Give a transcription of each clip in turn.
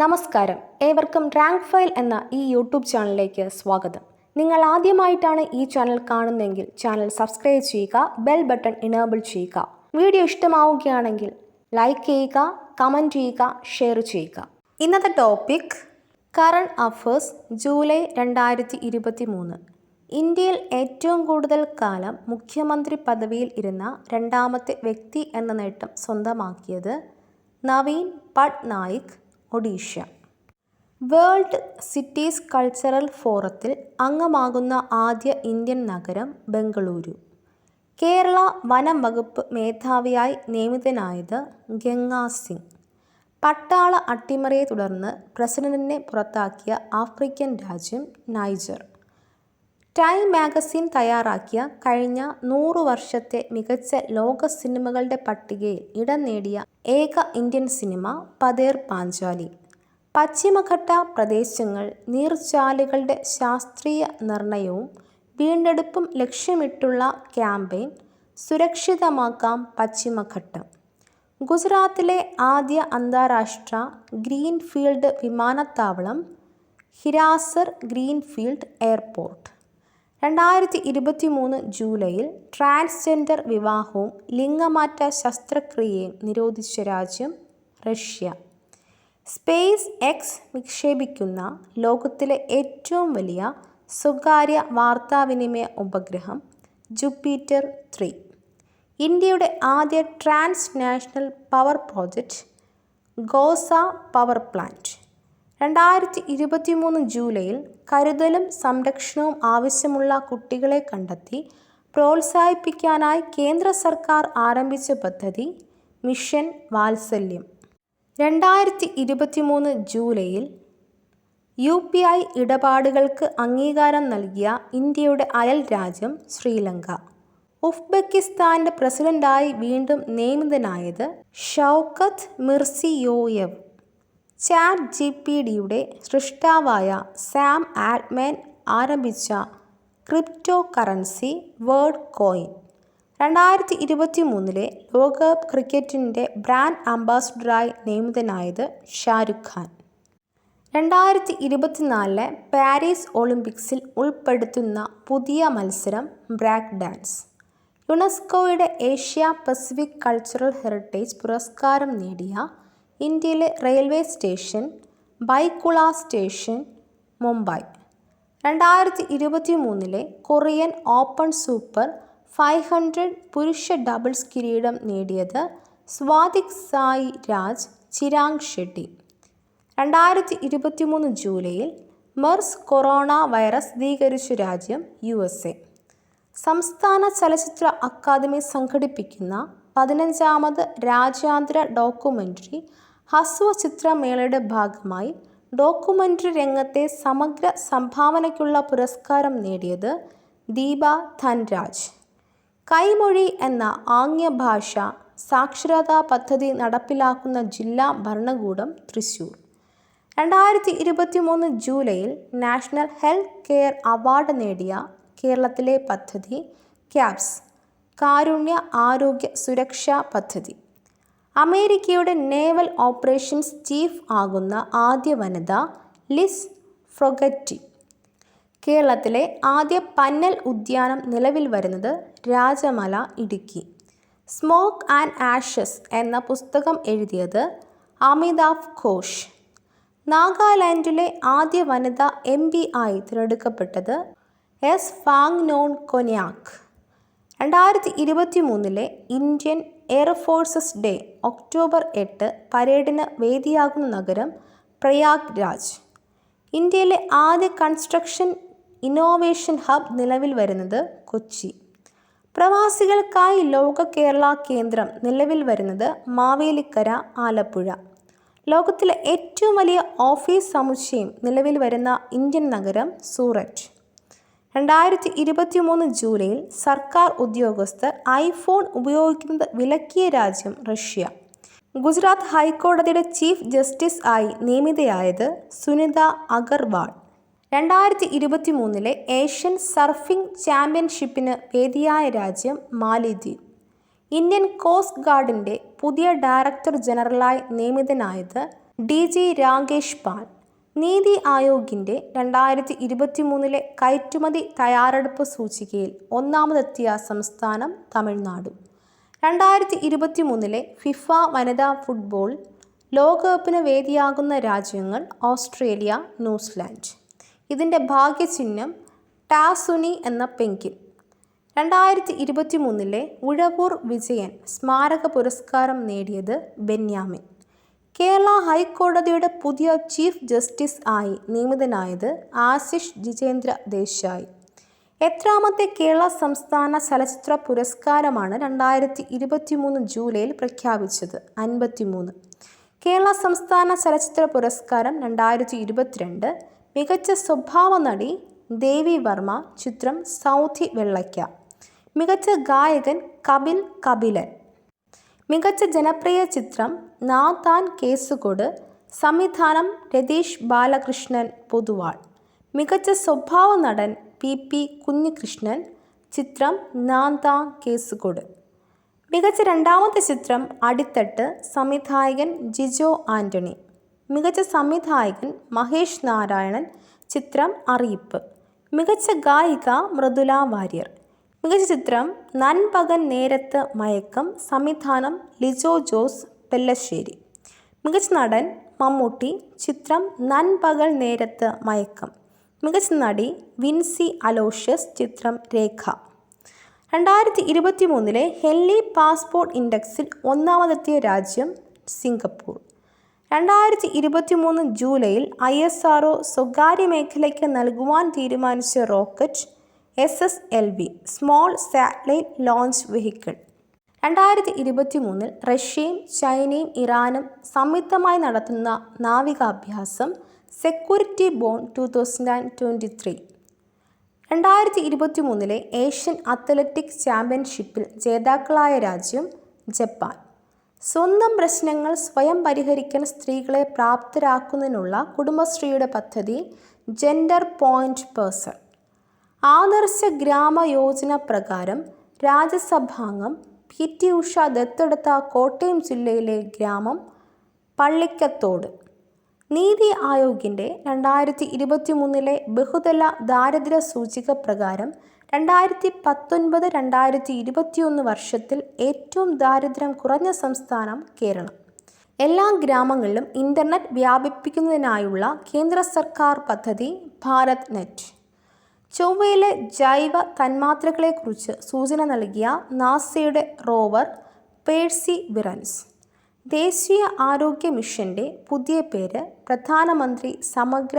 നമസ്കാരം, ഏവർക്കും rank file എന്ന ഈ യൂട്യൂബ് ചാനലിലേക്ക് സ്വാഗതം. നിങ്ങൾ ആദ്യമായിട്ടാണ് ഈ ചാനൽ കാണുന്നതെങ്കിൽ ചാനൽ സബ്സ്ക്രൈബ് ചെയ്യുക, ബെൽ ബട്ടൺ ഇനേബിൾ ചെയ്യുക. വീഡിയോ ഇഷ്ടമാവുകയാണെങ്കിൽ ലൈക്ക് ചെയ്യുക, കമൻറ്റ് ചെയ്യുക, ഷെയർ ചെയ്യുക. ഇന്നത്തെ ടോപ്പിക് കറണ്ട് അഫേഴ്സ് ജൂലൈ 2023. ഇന്ത്യയിൽ ഏറ്റവും കൂടുതൽ കാലം മുഖ്യമന്ത്രി പദവിയിൽ ഇരുന്ന രണ്ടാമത്തെ വ്യക്തി എന്ന നേട്ടം സ്വന്തമാക്കിയത് Naveen Patnaik, Odisha. World cities cultural ഫോറത്തിൽ അംഗമാകുന്ന ആദ്യ ഇന്ത്യൻ നഗരം ബംഗളൂരു. കേരള വനം വകുപ്പ് മേധാവിയായി നിയമിതനായത് ഗംഗാ സിംഗ്. പട്ടാള അട്ടിമറിയെ തുടർന്ന് പ്രസിഡന്റിനെ പുറത്താക്കിയ ആഫ്രിക്കൻ രാജ്യം നൈജർ. ടൈം മാഗസിൻ തയ്യാറാക്കിയ കഴിഞ്ഞ 100 വർഷത്തെ മികച്ച ലോക സിനിമകളുടെ പട്ടികയിൽ ഇടം നേടിയ ഏക ഇന്ത്യൻ സിനിമ പതേർ പാഞ്ചാലി. പശ്ചിമഘട്ട പ്രദേശങ്ങൾ നീർച്ചാലുകളുടെ ശാസ്ത്രീയ നിർണയവും വീണ്ടെടുപ്പും ലക്ഷ്യമിട്ടുള്ള ക്യാമ്പയിൻ സുരക്ഷിതമാക്കാം പശ്ചിമഘട്ടം. ഗുജറാത്തിലെ ആദ്യ അന്താരാഷ്ട്ര ഗ്രീൻഫീൽഡ് വിമാനത്താവളം ഹിരാസർ ഗ്രീൻഫീൽഡ് എയർപോർട്ട്. 2023 ജൂലൈയിൽ ട്രാൻസ്ജെൻഡർ വിവാഹവും ലിംഗമാറ്റ ശസ്ത്രക്രിയയും നിരോധിച്ച രാജ്യം റഷ്യ. സ്പേസ് എക്സ് വിക്ഷേപിക്കുന്ന ലോകത്തിലെ ഏറ്റവും വലിയ സ്വകാര്യ വാർത്താവിനിമയ ഉപഗ്രഹം ജൂപ്പിറ്റർ 3. ഇന്ത്യയുടെ ആദ്യ trans national power project ഗോസ power plant. 2023 ജൂലൈയിൽ കരുതലും സംരക്ഷണവും ആവശ്യമുള്ള കുട്ടികളെ കണ്ടെത്തി പ്രോത്സാഹിപ്പിക്കാനായി കേന്ദ്ര സർക്കാർ ആരംഭിച്ച പദ്ധതി മിഷൻ വാത്സല്യം. 2023 ജൂലൈയിൽ UPI ഇടപാടുകൾക്ക് അംഗീകാരം നൽകിയ ഇന്ത്യയുടെ അയൽ രാജ്യം ശ്രീലങ്ക. ഉസ്ബെക്കിസ്ഥാന്റെ പ്രസിഡന്റായി വീണ്ടും നിയമിതനായത് ഷൗക്കത്ത് മിർസിയോയെവ്. ചാറ്റ് GPTയുടെ സൃഷ്ടാവായ സാം ആൽറ്റ്മാൻ ആരംഭിച്ച ക്രിപ്റ്റോ കറൻസി വേർഡ് കോയിൻ. 2023 ലോകകപ്പ് ക്രിക്കറ്റിൻ്റെ ബ്രാൻഡ് അംബാസഡറായി നിയമിതനായത് ഷാരുഖ് ഖാൻ. 2024 പാരീസ് ഒളിമ്പിക്സിൽ ഉൾപ്പെടുത്തുന്ന പുതിയ മത്സരം ബ്രേക്ക് ഡാൻസ്. യുനെസ്കോയുടെ ഏഷ്യ പസഫിക് കൾച്ചറൽ ഹെറിറ്റേജ് പുരസ്കാരം നേടിയ ഇന്ത്യയിലെ railway station Byculla station, Mumbai. 2023 Korean open super 500 പുരുഷ ഡബിൾസ് കിരീടം നേടിയത് സ്വാതിക് സായി രാജ്, ചിരാഗ് ഷെട്ടി. 2023 ജൂലൈയിൽ മെർസ് കൊറോണ വൈറസ് സ്ഥിരീകരിച്ച രാജ്യം USA. സംസ്ഥാന ചലച്ചിത്ര അക്കാദമി സംഘടിപ്പിക്കുന്ന 15ാമത് രാജ്യാന്തര ഡോക്യുമെൻ്ററി ഹ്രസ്വ ചിത്രമേളയുടെ ഭാഗമായി ഡോക്യുമെൻ്ററി രംഗത്തെ സമഗ്ര സംഭാവനയ്ക്കുള്ള പുരസ്കാരം നേടിയത് ദീപ ധൻരാജ്. കൈമൊഴി എന്ന ആംഗ്യഭാഷ സാക്ഷരതാ പദ്ധതി നടപ്പിലാക്കുന്ന ജില്ലാ ഭരണകൂടം തൃശൂർ. 2023 ജൂലൈയിൽ നാഷണൽ ഹെൽത്ത് കെയർ അവാർഡ് നേടിയ കേരളത്തിലെ പദ്ധതി ക്യാപ്സ്, കാരുണ്യ ആരോഗ്യ സുരക്ഷാ പദ്ധതി. അമേരിക്കയുടെ നേവൽ ഓപ്പറേഷൻസ് ചീഫ് ആകുന്ന ആദ്യ വനിത ലിസ് ഫ്രൊഗറ്റി. കേരളത്തിലെ ആദ്യ പന്നൽ ഉദ്യാനം നിലവിൽ വരുന്നത് Rajamala, Idukki. Smoke and Ashes എന്ന പുസ്തകം എഴുതിയത് അമിതാഭ് ഘോഷ്. നാഗാലാൻഡിലെ ആദ്യ വനിത MP ആയി തിരഞ്ഞെടുക്കപ്പെട്ടത് S Phangnon Konyak. 2023 Indian air forces day October 8 പരേഡിന് വേദിയാകുന്ന നഗരം പ്രയാഗ് രാജ്. ഇന്ത്യയിലെ ആദ്യ കൺസ്ട്രക്ഷൻ ഇന്നോവേഷൻ ഹബ് നിലവിൽ വരുന്നത് കൊച്ചി. പ്രവാസികൾക്കായി ലോക കേരള കേന്ദ്രം നിലവിൽ വരുന്നത് മാവേലിക്കര, ആലപ്പുഴ. ലോകത്തിലെ ഏറ്റവും വലിയ ഓഫീസ് സമുച്ചയം നിലവിൽ വരുന്ന ഇന്ത്യൻ നഗരം സൂററ്റ്. 2023 ജൂലൈയിൽ സർക്കാർ ഉദ്യോഗസ്ഥർ ഐഫോൺ ഉപയോഗിക്കുന്നത് വിലക്കിയ രാജ്യം റഷ്യ. ഗുജറാത്ത് ഹൈക്കോടതിയുടെ ചീഫ് ജസ്റ്റിസ് ആയി നിയമിതയായത് സുനിത അഗർവാൾ. 2023 ഏഷ്യൻ സർഫിംഗ് ചാമ്പ്യൻഷിപ്പിന് വേദിയായ രാജ്യം മാലിദ്വീപ്. ഇന്ത്യൻ കോസ്റ്റ് ഗാർഡിൻ്റെ പുതിയ ഡയറക്ടർ ജനറലായി നിയമിതനായത് DG രാകേഷ് പാൽ. നീതി ആയോഗിൻ്റെ 2023 കയറ്റുമതി തയ്യാറെടുപ്പ് സൂചികയിൽ ഒന്നാമതെത്തിയ സംസ്ഥാനം തമിഴ്നാട്. 2023 ഫിഫ വനിതാ ഫുട്ബോൾ ലോകകപ്പിന് വേദിയാകുന്ന രാജ്യങ്ങൾ ഓസ്ട്രേലിയ, ന്യൂസിലാൻഡ്. ഇതിൻ്റെ ഭാഗ്യചിഹ്നം ടാസുനി എന്ന പെൻഗ്വിൻ. 2023 ഉഴവൂർ വിജയൻ സ്മാരക പുരസ്കാരം നേടിയത് ബെന്യാമിൻ. കേരള ഹൈക്കോടതിയുടെ പുതിയ ചീഫ് ജസ്റ്റിസ് ആയി നിയമിതനായത് ആശിഷ് ജിതേന്ദ്ര ദേശായി. എത്രാമത്തെ കേരള സംസ്ഥാന ചലച്ചിത്ര പുരസ്കാരമാണ് 2023 ജൂലൈയിൽ പ്രഖ്യാപിച്ചത്? 53. കേരള സംസ്ഥാന ചലച്ചിത്ര പുരസ്കാരം 2022 മികച്ച സ്വഭാവ നടി ദേവി വർമ്മ, ചിത്രം സൗഥി വെള്ളയ്ക്ക. മികച്ച ഗായകൻ കപിൽ കപിലൻ. മികച്ച ജനപ്രിയ ചിത്രം നാഥാൻ കേസുകോട്, സംവിധാനം രതീഷ് ബാലകൃഷ്ണൻ പൊതുവാൾ. മികച്ച സ്വഭാവ നടൻ PP കുഞ്ഞികൃഷ്ണൻ, ചിത്രം നാഥാൻ കേസുകോട്. മികച്ച രണ്ടാമത്തെ ചിത്രം അടിത്തട്ട്, സംവിധായകൻ ജിജോ ആൻ്റണി. മികച്ച സംവിധായകൻ മഹേഷ് നാരായണൻ, ചിത്രം അറിയിപ്പ്. മികച്ച ഗായിക മൃദുല വാര്യർ. മികച്ച ചിത്രം നൻപകൽ നേരത്ത് മയക്കം, സംവിധാനം ലിജോ ജോസ് പെല്ലശ്ശേരി. മികച്ച നടൻ മമ്മൂട്ടി, ചിത്രം നൻപകൽ നേരത്ത് മയക്കം. മികച്ച നടി വിൻസി അലോഷ്യസ്, ചിത്രം രേഖ. 2023 ഹെൻലി പാസ്പോർട്ട് ഇൻഡെക്സിൽ ഒന്നാമതെത്തിയ രാജ്യം സിംഗപ്പൂർ. 2023 ജൂലൈയിൽ ISRO സ്വകാര്യ മേഖലയ്ക്ക് നൽകുവാൻ തീരുമാനിച്ച rocket SSLV small satellite launch vehicle. 2023 റഷ്യയും ചൈനയും ഇറാനും സംയുക്തമായി നടത്തുന്ന നാവികാഭ്യാസം സെക്യൂരിറ്റി ബോൺ 2023. 2023 ഏഷ്യൻ അത്ലറ്റിക്സ് ചാമ്പ്യൻഷിപ്പിൽ ജേതാക്കളായ രാജ്യം ജപ്പാൻ. സ്വന്തം പ്രശ്നങ്ങൾ സ്വയം പരിഹരിക്കാൻ സ്ത്രീകളെ പ്രാപ്തരാക്കുന്നതിനുള്ള കുടുംബശ്രീയുടെ പദ്ധതി ജെൻഡർ പോയിന്റ് പേഴ്സൺ. ആദർശ ഗ്രാമ യോജന പ്രകാരം രാജ്യസഭാംഗം PT ഉഷ ദത്തെടുത്ത കോട്ടയം ജില്ലയിലെ ഗ്രാമം പള്ളിക്കത്തോട്. നീതി ആയോഗിൻ്റെ 2023 ബഹുതല ദാരിദ്ര്യ സൂചിക പ്രകാരം 2019-2021 വർഷത്തിൽ ഏറ്റവും ദാരിദ്ര്യം കുറഞ്ഞ സംസ്ഥാനം കേരളം. എല്ലാ ഗ്രാമങ്ങളിലും ഇൻ്റർനെറ്റ് വ്യാപിപ്പിക്കുന്നതിനായുള്ള കേന്ദ്ര സർക്കാർ പദ്ധതി ഭാരത് നെറ്റ്. ചൊവ്വയിലെ ജൈവ തന്മാത്രകളെക്കുറിച്ച് സൂചന നൽകിയ നാസയുടെ റോവർ പേഴ്സിവിറൻസ്. ദേശീയ ആരോഗ്യ മിഷൻ്റെ പുതിയ പേര് പ്രധാനമന്ത്രി സമഗ്ര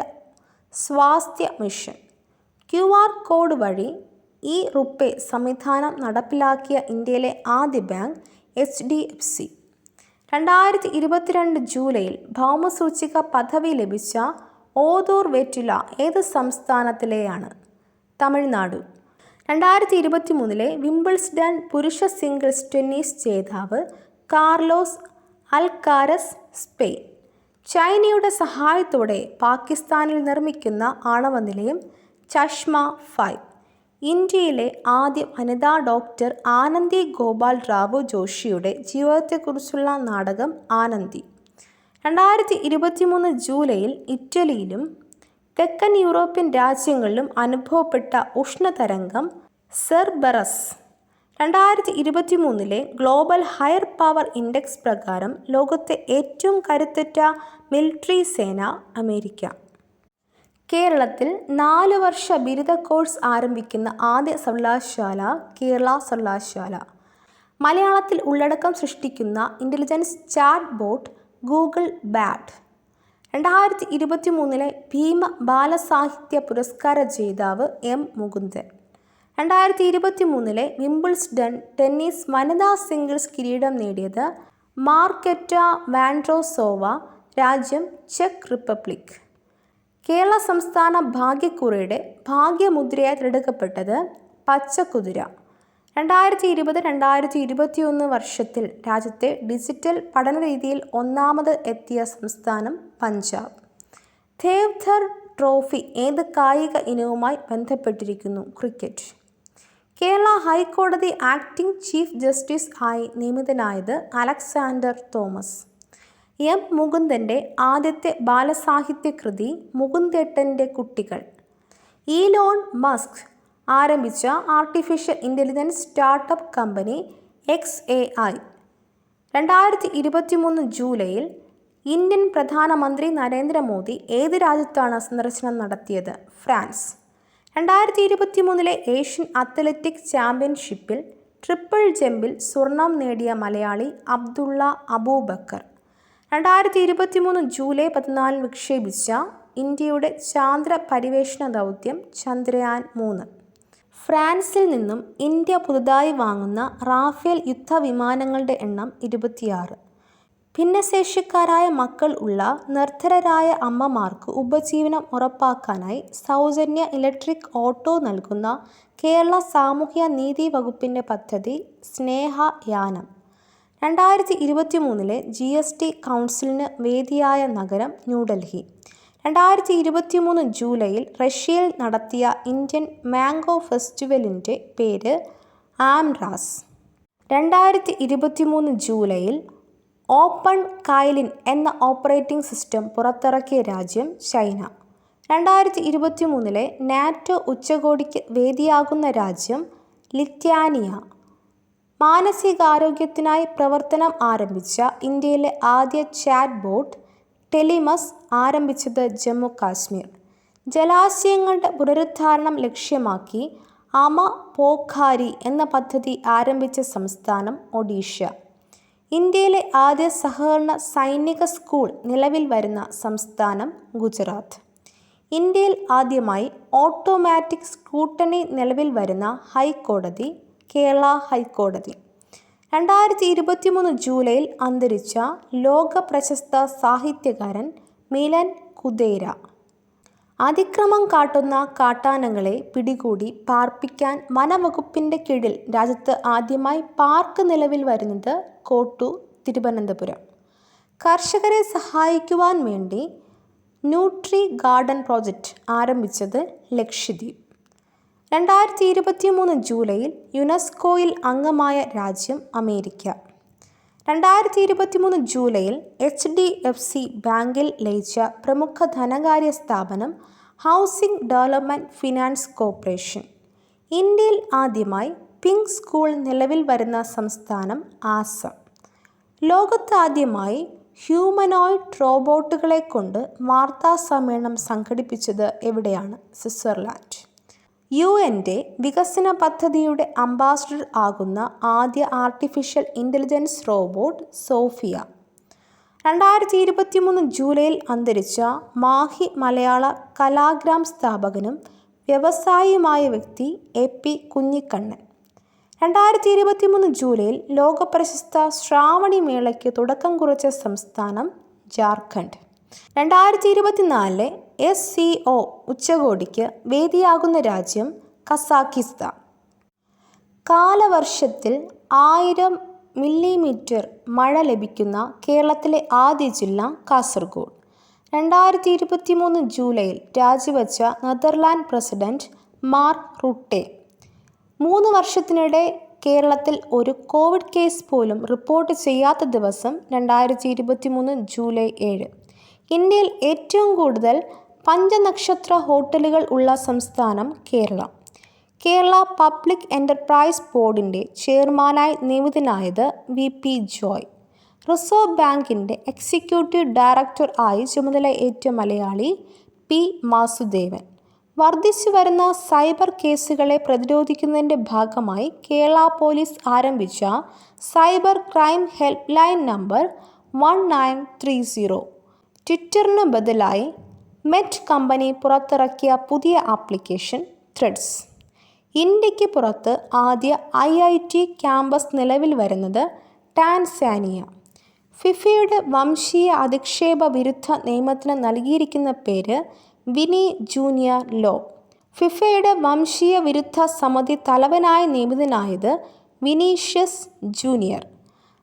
സ്വാസ്ഥ്യ മിഷൻ. QR കോഡ് വഴി റുപ്പേ സംവിധാനം നടപ്പിലാക്കിയ ഇന്ത്യയിലെ ആദ്യ ബാങ്ക് HDFC. 2022 ജൂലൈയിൽ ഭൗമസൂചിക പദവി ലഭിച്ച ഓതൂർ വെറ്റില ഏത് സംസ്ഥാനത്തിലെയാണ്? തമിഴ്നാട്. 2023 വിംബിൾസ്ഡൺ പുരുഷ സിംഗിൾസ് ടെന്നീസ് ജേതാവ് കാർലോസ് അൽക്കാരസ്, സ്പെയിൻ. ചൈനയുടെ സഹായത്തോടെ പാകിസ്ഥാനിൽ നിർമ്മിക്കുന്ന ആണവ നിലയം ചഷ്മ 5. ഇന്ത്യയിലെ ആദ്യ വനിതാ ഡോക്ടർ ആനന്ദി ഗോപാൽ റാവു ജോഷിയുടെ ജീവിതത്തെക്കുറിച്ചുള്ള നാടകം ആനന്ദി. 2023 ജൂലൈയിൽ ഇറ്റലിയിലും തെക്കൻ യൂറോപ്യൻ രാജ്യങ്ങളിലും അനുഭവപ്പെട്ട ഉഷ്ണതരംഗം Cerberus. 2023 Global Firepower Index പ്രകാരം ലോകത്തെ ഏറ്റവും കരുത്തുറ്റ മിലിറ്ററി സേന അമേരിക്ക. കേരളത്തിൽ 4 വർഷ ബിരുദ കോഴ്സ് ആരംഭിക്കുന്ന ആദ്യ സർവകലാശാല കേരള സർവകലാശാല. മലയാളത്തിൽ ഉള്ളടക്കം സൃഷ്ടിക്കുന്ന intelligence chat bot Google Bard. 2023 Bheema ബാലസാഹിത്യ പുരസ്കാര ജേതാവ് M. മുകുന്ദൻ. 2023 വിംബിൾസ്ഡൺ ടെന്നീസ് വനിതാ സിംഗിൾസ് കിരീടം നേടിയത് മാർക്കെറ്റ വാൻഡ്രോസോവ, രാജ്യം ചെക്ക് റിപ്പബ്ലിക്. കേരള സംസ്ഥാന ഭാഗ്യക്കുറിയുടെ ഭാഗ്യമുദ്രയായി തിരഞ്ഞെടുക്കപ്പെട്ടത് പച്ചക്കുതിര. 2020-2021 വർഷത്തിൽ രാജ്യത്തെ ഡിജിറ്റൽ പഠനരീതിയിൽ ഒന്നാമത് എത്തിയ സംസ്ഥാനം പഞ്ചാബ്. ദേവ്ധർ ട്രോഫി ഏത് കായിക ഇനവുമായി ബന്ധപ്പെട്ടിരിക്കുന്നു? ക്രിക്കറ്റ്. കേരള ഹൈക്കോടതി ആക്ടിംഗ് ചീഫ് ജസ്റ്റിസ് ആയി നിയമിതനായത് അലക്സാണ്ടർ തോമസ്. എം മുകുന്ദൻ്റെ ആദ്യത്തെ ബാലസാഹിത്യ കൃതി മുകുന്ദേട്ടൻ്റെ കുട്ടികൾ. ഈലോൺ മസ്ക് ആരംഭിച്ച artificial intelligence startup company XAI. 2023 ജൂലൈയിൽ ഇന്ത്യൻ പ്രധാനമന്ത്രി നരേന്ദ്രമോദി ഏത് രാജ്യത്താണ് സന്ദർശനം നടത്തിയത്? ഫ്രാൻസ്. 2023 ഏഷ്യൻ അത്ലറ്റിക് ചാമ്പ്യൻഷിപ്പിൽ ട്രിപ്പിൾ ജമ്പിൽ സ്വർണം നേടിയ മലയാളി അബ്ദുള്ള അബൂബക്കർ. 2023 ജൂലൈ 14 വിക്ഷേപിച്ച ഇന്ത്യയുടെ ചാന്ദ്ര പര്യവേഷണ ദൗത്യം ചന്ദ്രയാൻ 3. ഫ്രാൻസിൽ നിന്നും ഇന്ത്യ പുതുതായി വാങ്ങുന്ന റാഫേൽ യുദ്ധവിമാനങ്ങളുടെ എണ്ണം 26. ഭിന്നശേഷിക്കാരായ മക്കൾ ഉള്ള നിർധരരായ അമ്മമാർക്ക് ഉപജീവനം ഉറപ്പാക്കാനായി സൗജന്യ ഇലക്ട്രിക് ഓട്ടോ നൽകുന്ന കേരള സാമൂഹ്യ നീതി വകുപ്പിൻ്റെ പദ്ധതി സ്നേഹയാനം. 2023 GST കൗൺസിലിന് വേദിയായ നഗരം ന്യൂഡൽഹി. 2023 ജൂലൈയിൽ റഷ്യയിൽ നടത്തിയ ഇന്ത്യൻ മാംഗോ ഫെസ്റ്റിവലിൻ്റെ പേര് ആംറാസ്. 2023 ജൂലൈയിൽ ഓപ്പൺ കൈലിൻ എന്ന ഓപ്പറേറ്റിംഗ് സിസ്റ്റം പുറത്തിറക്കിയ രാജ്യം ചൈന. 2023 നാറ്റോ ഉച്ചകോടിക്ക് വേദിയാകുന്ന രാജ്യം ലിത്വാനിയ. മാനസികാരോഗ്യത്തിനായി പ്രവർത്തനം ആരംഭിച്ച ഇന്ത്യയിലെ ആദ്യ ചാറ്റ് ബോട്ട് ടെലിമസ് ആരംഭിച്ചത് ജമ്മു കാശ്മീർ. ജലാശയങ്ങളുടെ പുനരുദ്ധാരണം ലക്ഷ്യമാക്കി അമ പോഖാരി എന്ന പദ്ധതി ആരംഭിച്ച സംസ്ഥാനം ഒഡീഷ. ഇന്ത്യയിലെ ആദ്യ സഹകരണ സൈനിക സ്കൂൾ നിലവിൽ വരുന്ന സംസ്ഥാനം ഗുജറാത്ത്. ഇന്ത്യയിൽ ആദ്യമായി ഓട്ടോമാറ്റിക് സ്ക്രൂട്ടണി നിലവിൽ വരുന്ന ഹൈക്കോടതി കേരള ഹൈക്കോടതി. 2023 ജൂലൈയിൽ അന്തരിച്ച ലോക പ്രശസ്ത സാഹിത്യകാരൻ മിലൻ കുന്ദേര. അതിക്രമം കാട്ടുന്ന കാട്ടാനകളെ പിടികൂടി പാർപ്പിക്കാൻ വനംവകുപ്പിൻ്റെ കീഴിൽ രാജ്യത്ത് ആദ്യമായി പാർക്ക് നിലവിൽ വരുന്നത് കോട്ടൂർ, തിരുവനന്തപുരം. കർഷകരെ സഹായിക്കുവാൻ വേണ്ടി ന്യൂട്രി ഗാർഡൻ പ്രോജക്റ്റ് ആരംഭിച്ചത് ലക്ഷദ്വീപ്. 2023 ജൂലൈയിൽ യുനെസ്കോയിൽ അംഗമായ രാജ്യം അമേരിക്ക. 2023 ജൂലൈയിൽ HDFC ബാങ്കിൽ ലയിച്ച പ്രമുഖ ധനകാര്യ സ്ഥാപനം ഹൗസിംഗ് ഡെവലപ്മെൻറ്റ് ഫിനാൻസ് കോർപ്പറേഷൻ. ഇന്ത്യയിൽ ആദ്യമായി പിങ്ക് സ്കൂൾ നിലവിൽ വരുന്ന സംസ്ഥാനം ആസം. ലോകത്ത് ആദ്യമായി ഹ്യൂമനോയിഡ് റോബോട്ടുകളെ കൊണ്ട് വാർത്താ സമ്മേളനം സംഘടിപ്പിച്ചത് എവിടെയാണ്? സ്വിറ്റ്സർലാൻഡ്. UN വികസന പദ്ധതിയുടെ അംബാസഡർ ആകുന്ന ആദ്യ ആർട്ടിഫിഷ്യൽ ഇൻ്റലിജൻസ് റോബോട്ട് സോഫിയ. 2023 ജൂലൈയിൽ അന്തരിച്ച മാഹി മലയാള കലാഗ്രാം സ്ഥാപകനും വ്യവസായിയുമായ വ്യക്തി AP കുഞ്ഞിക്കണ്ണൻ. 2023 ജൂലൈയിൽ ലോകപ്രശസ്ത ശ്രാവണി മേളയ്ക്ക് തുടക്കം കുറിച്ച സംസ്ഥാനം ജാർഖണ്ഡ്. 2024 SCO ഉച്ചകോടിക്ക് വേദിയാകുന്ന രാജ്യം കസാക്കിസ്ഥാൻ. കാലവർഷത്തിൽ 1000 മില്ലിമീറ്റർ മഴ ലഭിക്കുന്ന കേരളത്തിലെ ആദ്യ ജില്ല കാസർഗോഡ്. 2023 ജൂലൈയിൽ രാജിവെച്ച നെതർലാൻഡ് പ്രസിഡന്റ് മാർക്ക് റുട്ടെ. 3 വർഷത്തിനിടെ കേരളത്തിൽ ഒരു കോവിഡ് കേസ് പോലും റിപ്പോർട്ട് ചെയ്യാത്ത ദിവസം 2023 ജൂലൈ 7. ഇന്ത്യയിൽ ഏറ്റവും കൂടുതൽ പഞ്ചനക്ഷത്ര ഹോട്ടലുകൾ ഉള്ള സംസ്ഥാനം കേരളം. കേരള പബ്ലിക് എൻ്റർപ്രൈസ് ബോർഡിൻ്റെ ചെയർമാനായി നിയമിതനായത് VP ജോയ്. റിസർവ് ബാങ്കിൻ്റെ എക്സിക്യൂട്ടീവ് ഡയറക്ടർ ആയി ചുമതലയേറ്റ മലയാളി P വാസുദേവൻ. വർദ്ധിച്ചു വരുന്ന സൈബർ കേസുകളെ പ്രതിരോധിക്കുന്നതിൻ്റെ ഭാഗമായി കേരള പോലീസ് ആരംഭിച്ച cyber crime help line number 1930. ട്വിറ്ററിന് ബദലായി മെറ്റ് കമ്പനി പുറത്തിറക്കിയ പുതിയ ആപ്ലിക്കേഷൻ ത്രെഡ്സ്. ഇന്ത്യക്ക് പുറത്ത് ആദ്യ IIT ക്യാമ്പസ് നിലവിൽ വരുന്നത് ടാൻസാനിയ. ഫിഫയുടെ വംശീയ അധിക്ഷേപ വിരുദ്ധ നിയമത്തിന് നൽകിയിരിക്കുന്ന പേര് വിനി ജൂനിയർ ലോ. ഫിഫയുടെ വംശീയ വിരുദ്ധ സമിതി തലവനായി നിയമിതനായത് വിനീഷ്യസ് ജൂനിയർ.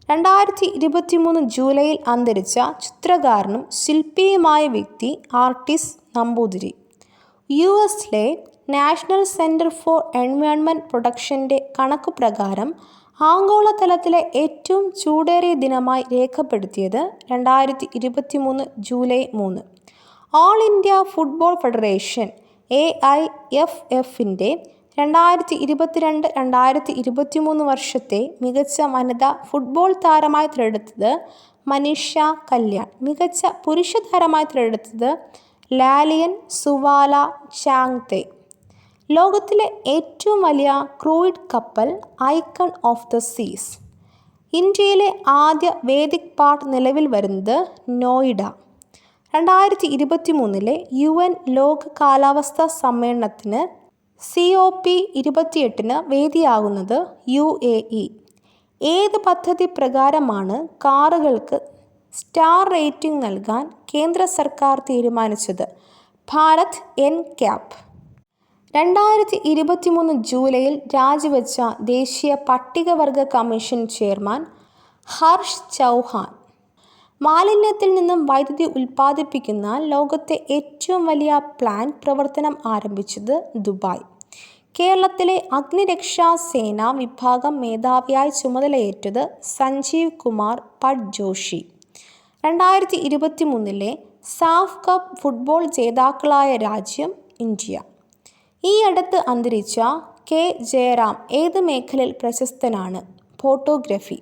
2023 ജൂലൈയിൽ അന്തരിച്ച ചിത്രകാരനും ശില്പിയുമായ വ്യക്തി artist Namboothiri. US national centre for environment പ്രൊട്ടക്ഷൻ്റെ കണക്കുപ്രകാരം ആഗോളതലത്തിലെ ഏറ്റവും ചൂടേറിയ ദിനമായി രേഖപ്പെടുത്തിയത് 2023 July 3. All India Football Federation AIFFന്റെ 2022-2023 വർഷത്തെ മികച്ച വനിതാ ഫുട്ബോൾ താരമായി തിരഞ്ഞെടുത്തത് മനീഷ കല്യാൺ, മികച്ച പുരുഷ താരമായി തിരഞ്ഞെടുത്തത് ലാലിയൻ സുവാല ചാങ്തെ. ലോകത്തിലെ ഏറ്റവും വലിയ ക്രൂയിഡ് കപ്പൽ ഐക്കൺ ഓഫ് ദ സീസ്. ഇന്ത്യയിലെ ആദ്യ വേദിക് പാഠ് നിലവിൽ വരുന്നത് നോയിഡ. 2023 UN ലോക കാലാവസ്ഥാ സമ്മേളനത്തിന് COP28 വേദിയാകുന്നത് UAE. ഏത് പദ്ധതി പ്രകാരമാണ് കാറുകൾക്ക് സ്റ്റാർ റേറ്റിംഗ് നൽകാൻ കേന്ദ്ര സർക്കാർ തീരുമാനിച്ചത്? ഭാരത് എൻക്യാപ്. 2023 ജൂലൈയിൽ രാജിവെച്ച ദേശീയ പട്ടികവർഗ കമ്മീഷൻ ചെയർമാൻ ഹർഷ് ചൗഹാൻ. മാലിന്യത്തിൽ നിന്നും വൈദ്യുതി ഉൽപ്പാദിപ്പിക്കുന്ന ലോകത്തെ ഏറ്റവും വലിയ പ്ലാന്റ് പ്രവർത്തനം ആരംഭിച്ചത് ദുബായ്. കേരളത്തിലെ അഗ്നിരക്ഷാ സേനാ വിഭാഗം മേധാവിയായി ചുമതലയേറ്റത് സഞ്ജീവ് കുമാർ പട്ട് ജോഷി. 2023 സാഫ് കപ്പ് ഫുട്ബോൾ ജേതാക്കളായ രാജ്യം ഇന്ത്യ. ഈ അടുത്ത് അന്തരിച്ച കെ ജയറാം ഏത് മേഖലയിൽ പ്രശസ്തനാണ്? ഫോട്ടോഗ്രഫി.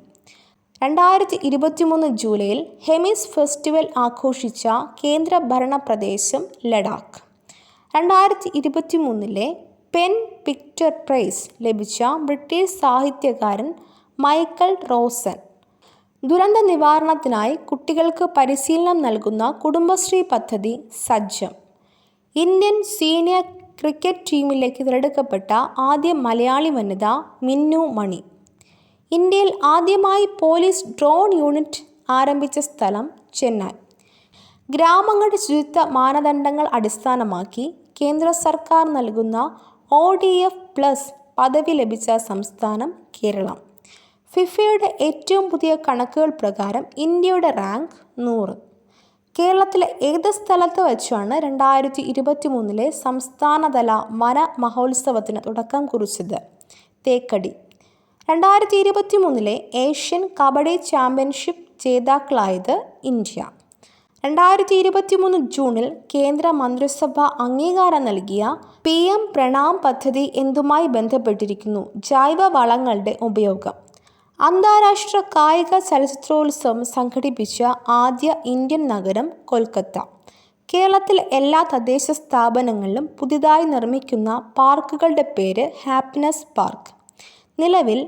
2023 ജൂലൈയിൽ ഹെമിസ് ഫെസ്റ്റിവൽ ആഘോഷിച്ച കേന്ദ്രഭരണ പ്രദേശം ലഡാക്ക്. 2023 പെൻ പിക്ചർ പ്രൈസ് ലഭിച്ച ബ്രിട്ടീഷ് സാഹിത്യകാരൻ മൈക്കൽ റോസൻ. ദുരന്ത നിവാരണത്തിനായി കുട്ടികൾക്ക് പരിശീലനം നൽകുന്ന കുടുംബശ്രീ പദ്ധതി സജ്ജം. ഇന്ത്യൻ സീനിയർ ക്രിക്കറ്റ് ടീമിലേക്ക് തിരഞ്ഞെടുക്കപ്പെട്ട ആദ്യ മലയാളി വനിത മിന്നു മണി. ഇന്ത്യയിൽ ആദ്യമായി പോലീസ് ഡ്രോൺ യൂണിറ്റ് ആരംഭിച്ച സ്ഥലം ചെന്നൈ. ഗ്രാമങ്ങളുടെ ശുചിത്വ മാനദണ്ഡങ്ങൾ അടിസ്ഥാനമാക്കി കേന്ദ്ര സർക്കാർ നൽകുന്ന ODF+ പദവി ലഭിച്ച സംസ്ഥാനം കേരളം. ഫിഫയുടെ ഏറ്റവും പുതിയ കണക്കുകൾ പ്രകാരം ഇന്ത്യയുടെ റാങ്ക് 100. കേരളത്തിലെ ഏത് സ്ഥലത്ത് വച്ചാണ് 2023 സംസ്ഥാനതല വന മഹോത്സവത്തിന് തുടക്കം കുറിച്ചത്? തേക്കടി. 2023 ഏഷ്യൻ കബഡി ചാമ്പ്യൻഷിപ്പ് ജേതാക്കളായത് ഇന്ത്യ. 2023 ജൂണിൽ കേന്ദ്ര മന്ത്രിസഭ അംഗീകാരം നൽകിയ PM പ്രണാം പദ്ധതി എന്തുമായി ബന്ധപ്പെട്ടിരിക്കുന്നു? ജൈവ വളങ്ങളുടെ ഉപയോഗം. അന്താരാഷ്ട്ര കായിക ചലച്ചിത്രോത്സവം സംഘടിപ്പിച്ച ആദ്യ ഇന്ത്യൻ നഗരം കൊൽക്കത്ത. കേരളത്തിലെ എല്ലാ തദ്ദേശ സ്ഥാപനങ്ങളിലും പുതിയതായി നിർമ്മിക്കുന്ന പാർക്കുകളുടെ പേര് ഹാപ്പിനെസ് പാർക്ക്. നിലവിൽ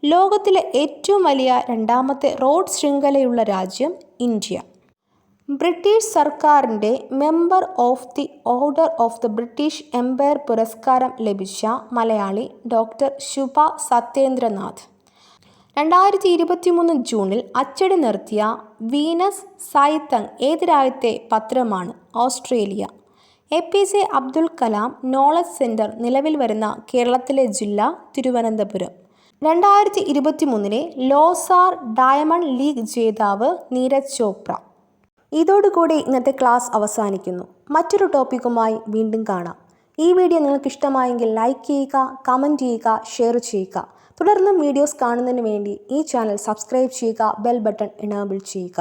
ലോകത്തിലെ ഏറ്റവും വലിയ രണ്ടാമത്തെ റോഡ് ശൃംഖലയുള്ള രാജ്യം ഇന്ത്യ. ബ്രിട്ടീഷ് സർക്കാരിൻ്റെ member of the order of the British empire പുരസ്കാരം ലഭിച്ച മലയാളി ഡോക്ടർ ശുഭ സത്യേന്ദ്രനാഥ്. 2023 ജൂണിൽ അച്ചടി നിർത്തിയ വീനസ് സായിത്തങ് ഏത് രാജ്യത്തെ പത്രമാണ്? Australia. APJ Abdul Kalam knowledge centre നിലവിൽ വരുന്ന കേരളത്തിലെ ജില്ല തിരുവനന്തപുരം. 2023 ലോസാർ ഡയമണ്ട് ലീഗ് ജേതാവ് നീരജ് ചോപ്ര. ഇതോടുകൂടി ഇന്നത്തെ ക്ലാസ് അവസാനിക്കുന്നു. മറ്റൊരു ടോപ്പിക്കുമായി വീണ്ടും കാണാം. ഈ വീഡിയോ നിങ്ങൾക്ക് ഇഷ്ടമായെങ്കിൽ ലൈക്ക് ചെയ്യുക, കമൻറ്റ് ചെയ്യുക, ഷെയർ ചെയ്യുക. തുടർന്നും വീഡിയോസ് കാണുന്നതിന് വേണ്ടി ഈ ചാനൽ സബ്സ്ക്രൈബ് ചെയ്യുക, ബെൽ ബട്ടൺ എനേബിൾ ചെയ്യുക.